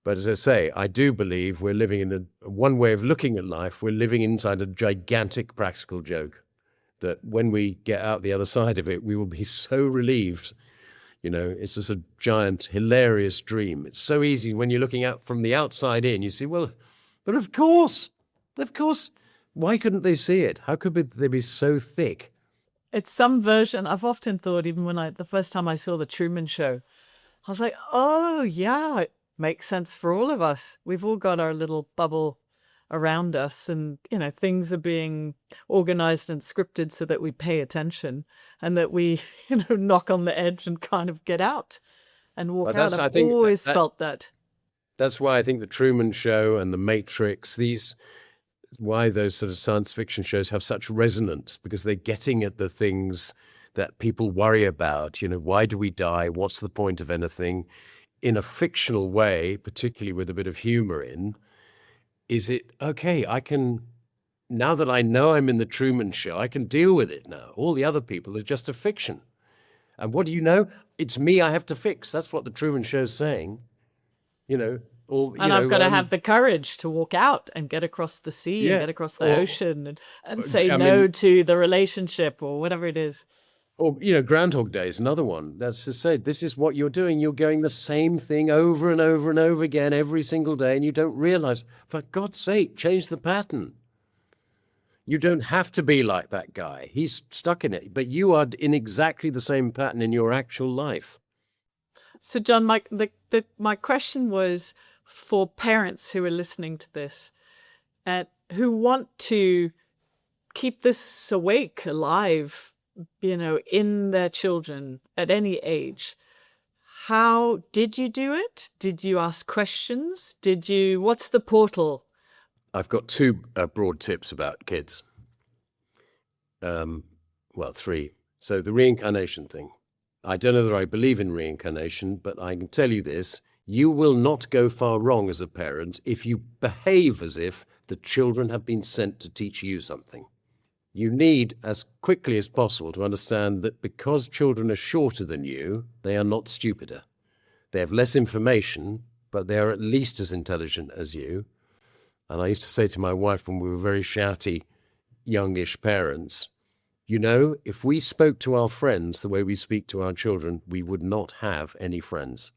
But as I say, I do believe we're living in one way of looking at life. We're living inside a gigantic practical joke that when we get out the other side of it, we will be so relieved. It's just a giant, hilarious dream. It's so easy when you're looking out from the outside in. You see, well, but of course, why couldn't they see it? How could they be so thick? It's some version. I've often thought, even when the first time I saw The Truman Show, I was like, oh, yeah, it makes sense for all of us. We've all got our little bubble around us and, things are being organized and scripted so that we pay attention and that we, knock on the edge and kind of get out and walk out. I've always felt that. That's why I think The Truman Show and The Matrix, why those sort of science fiction shows have such resonance, because they're getting at the things that people worry about. Why do we die? What's the point of anything? In a fictional way, particularly with a bit of humor in, is it, okay, now that I know I'm in the Truman Show, I can deal with it now. All the other people are just a fiction. And what do you know? It's me I have to fix. That's what the Truman Show's saying. I've got to have the courage to walk out and get across the sea and get across the ocean and say no to the relationship or whatever it is. Or, Groundhog Day is another one. That's to say, this is what you're doing. You're going the same thing over and over and over again every single day, and you don't realize, for God's sake, change the pattern. You don't have to be like that guy. He's stuck in it, but you are in exactly the same pattern in your actual life. So, John, my question was for parents who are listening to this, who want to keep this awake, alive, in their children at any age. How did you do it? Did you ask questions? What's the portal? I've got two broad tips about kids. Three. So the reincarnation thing. I don't know that I believe in reincarnation, but I can tell you this. You will not go far wrong as a parent if you behave as if the children have been sent to teach you something. You need, as quickly as possible, to understand that because children are shorter than you, they are not stupider. They have less information, but they are at least as intelligent as you. And I used to say to my wife when we were very shouty, youngish parents, if we spoke to our friends the way we speak to our children, we would not have any friends.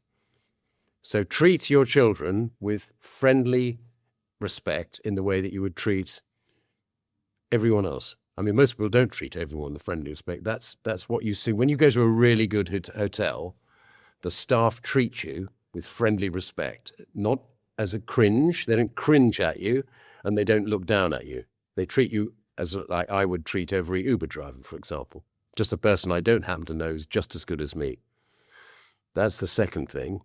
So treat your children with friendly respect in the way that you would treat everyone else. I mean, most people don't treat everyone with friendly respect. That's what you see. When you go to a really good hotel, the staff treat you with friendly respect, not as a cringe. They don't cringe at you, and they don't look down at you. They treat you as like I would treat every Uber driver, for example. Just a person I don't happen to know is just as good as me. That's the second thing.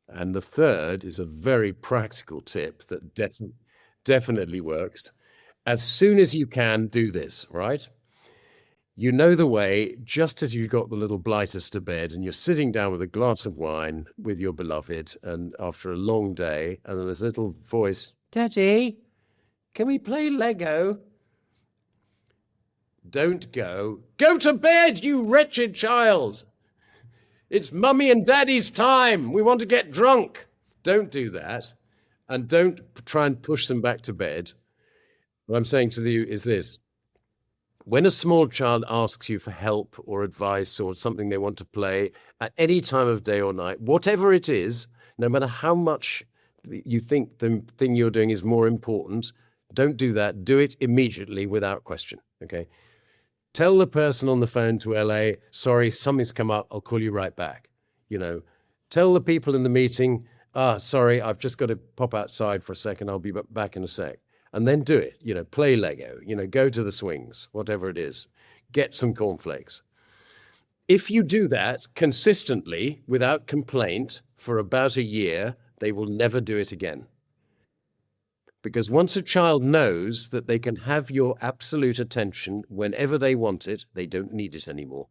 And the third is a very practical tip that definitely works. As soon as you can, do this, right? You know the way, just as you've got the little blighters to bed and you're sitting down with a glass of wine with your beloved and after a long day, and there's a little voice, Daddy, can we play Lego? Don't go to bed, you wretched child. It's Mummy and Daddy's time. We want to get drunk. Don't do that. And don't try and push them back to bed. What I'm saying to you is this. When a small child asks you for help or advice or something they want to play at any time of day or night, whatever it is, no matter how much you think the thing you're doing is more important, don't do that. Do it immediately without question, okay? Tell the person on the phone to LA, sorry, something's come up, I'll call you right back. Tell the people in the meeting, sorry, I've just got to pop outside for a second, I'll be back in a sec. And then do it, play Lego, go to the swings, whatever it is. Get some cornflakes. If you do that consistently, without complaint, for about a year, they will never do it again. Because once a child knows that they can have your absolute attention whenever they want it, they don't need it anymore.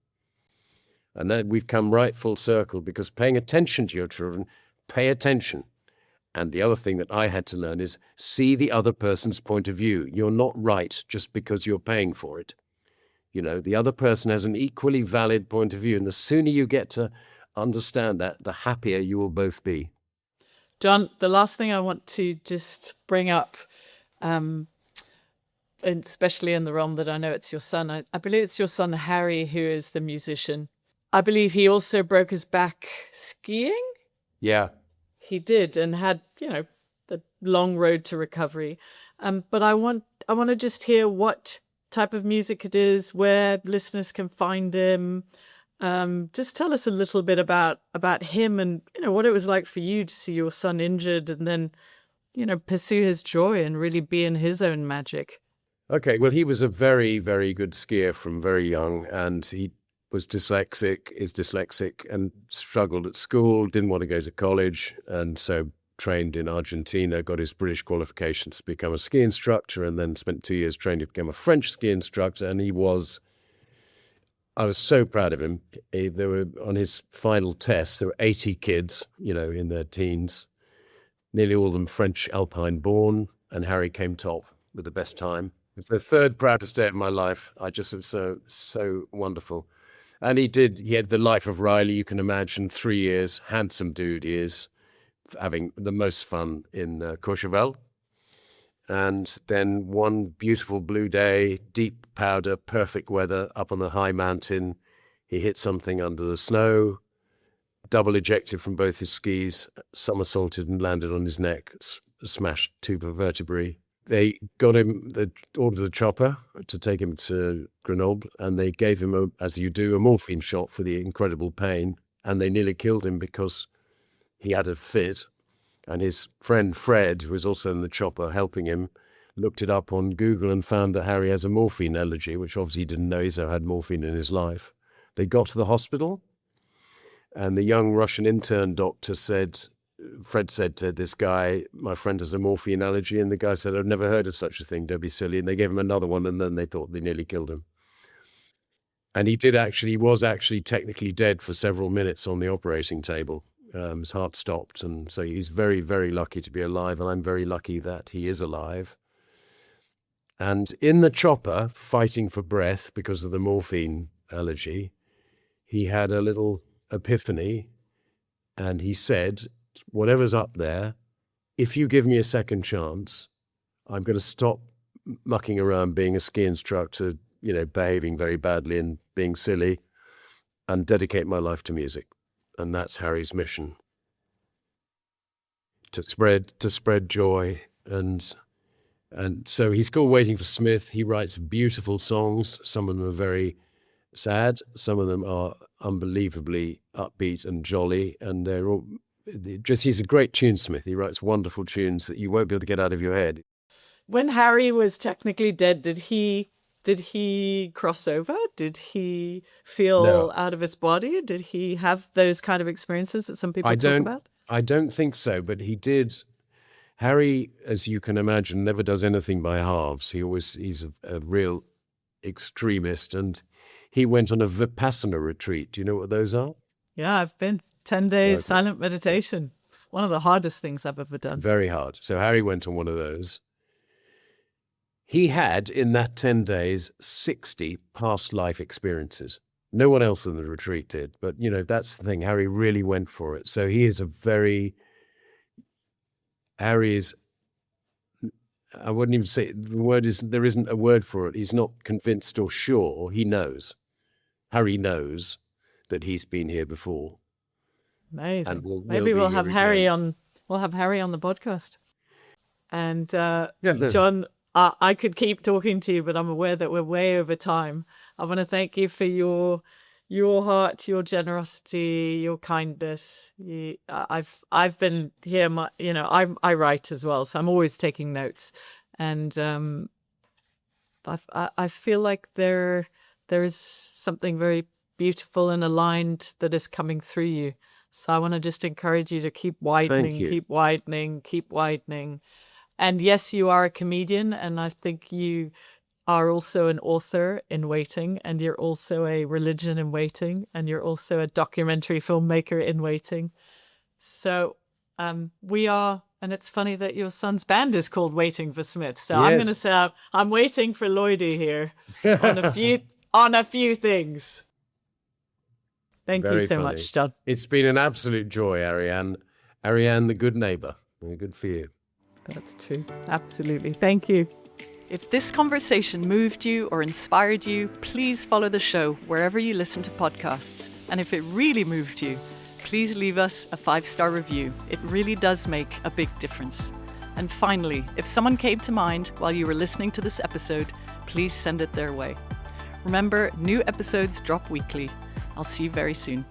And then we've come right full circle, because paying attention to your children, pay attention. And the other thing that I had to learn is see the other person's point of view. You're not right just because you're paying for it. The other person has an equally valid point of view. And the sooner you get to understand that, the happier you will both be. John, the last thing I want to just bring up, and especially in the realm that I know it's your son, I believe it's your son Harry who is the musician. I believe he also broke his back skiing? Yeah. He did, and had, the long road to recovery. But I want to just hear what type of music it is, where listeners can find him. Just tell us a little bit about him and, what it was like for you to see your son injured and then, pursue his joy and really be in his own magic. Okay, well, he was a very, very good skier from very young, and he is dyslexic and struggled at school, didn't want to go to college, and so trained in Argentina, got his British qualifications to become a ski instructor, and then spent 2 years training to become a French ski instructor, and I was so proud of him. There were, on his final test, there were 80 kids, in their teens, nearly all of them French Alpine born, and Harry came top with the best time. It's the third proudest day of my life. I just was so wonderful. And he had the life of Riley, you can imagine, 3 years, handsome dude he is, having the most fun in Courchevel. And then one beautiful blue day, deep powder, perfect weather, up on the high mountain, he hit something under the snow, double ejected from both his skis, somersaulted and landed on his neck, smashed 2 vertebrae. They got him, ordered the chopper to take him to Grenoble, and they gave him, as you do, a morphine shot for the incredible pain, and they nearly killed him because he had a fit. And his friend Fred, who was also in the chopper helping him, looked it up on Google and found that Harry has a morphine allergy, which obviously he didn't know. He's never had morphine in his life. They got to the hospital, and the young Russian intern doctor said, Fred said to this guy, my friend has a morphine allergy. And the guy said, I've never heard of such a thing. Don't be silly. And they gave him another one. And then they thought they nearly killed him. And he was actually technically dead for several minutes on the operating table. His heart stopped. And so he's very, very lucky to be alive. And I'm very lucky that he is alive. And in the chopper, fighting for breath because of the morphine allergy, he had a little epiphany. And he said, whatever's up there, if you give me a second chance, I'm going to stop mucking around being a ski instructor, behaving very badly and being silly, and dedicate my life to music. And that's Harry's mission. To spread joy. And so he's called Waiting for Smith. He writes beautiful songs. Some of them are very sad. Some of them are unbelievably upbeat and jolly. And they're all he's a great tunesmith. He writes wonderful tunes that you won't be able to get out of your head. When Harry was technically dead, did he cross over? Did he feel out of his body? Did he have those kind of experiences that some people talk about? I don't think so, but he did. Harry, as you can imagine, never does anything by halves. He's a real extremist, and he went on a Vipassana retreat. Do you know what those are? Yeah, I've been. 10 days silent meditation. One of the hardest things I've ever done. Very hard. So Harry went on one of those. He had, in that 10 days, 60 past life experiences. No one else in the retreat did. But, that's the thing. Harry really went for it. So he is I wouldn't even say, there isn't a word for it. He's not convinced or sure. He knows. Harry knows that he's been here before. Amazing. And maybe we'll have Harry on. We'll have Harry on the podcast. And John, I could keep talking to you, but I'm aware that we're way over time. I want to thank you for your heart, your generosity, your kindness. I've been here. I write as well, so I'm always taking notes, and I feel like there is something very beautiful and aligned that is coming through you. So I want to just encourage you to keep widening, keep widening, keep widening. And yes, you are a comedian, and I think you are also an author in waiting, and you're also a religion in waiting, and you're also a documentary filmmaker in waiting. So we are, and it's funny that your son's band is called Waiting for Smith. So yes. I'm going to say I'm waiting for Lloydie here on a few things. Thank you so much, John. It's been an absolute joy, Ariane. Ariane, the good neighbor. Good for you. That's true. Absolutely. Thank you. If this conversation moved you or inspired you, please follow the show wherever you listen to podcasts. And if it really moved you, please leave us a 5-star review. It really does make a big difference. And finally, if someone came to mind while you were listening to this episode, please send it their way. Remember, new episodes drop weekly. I'll see you very soon.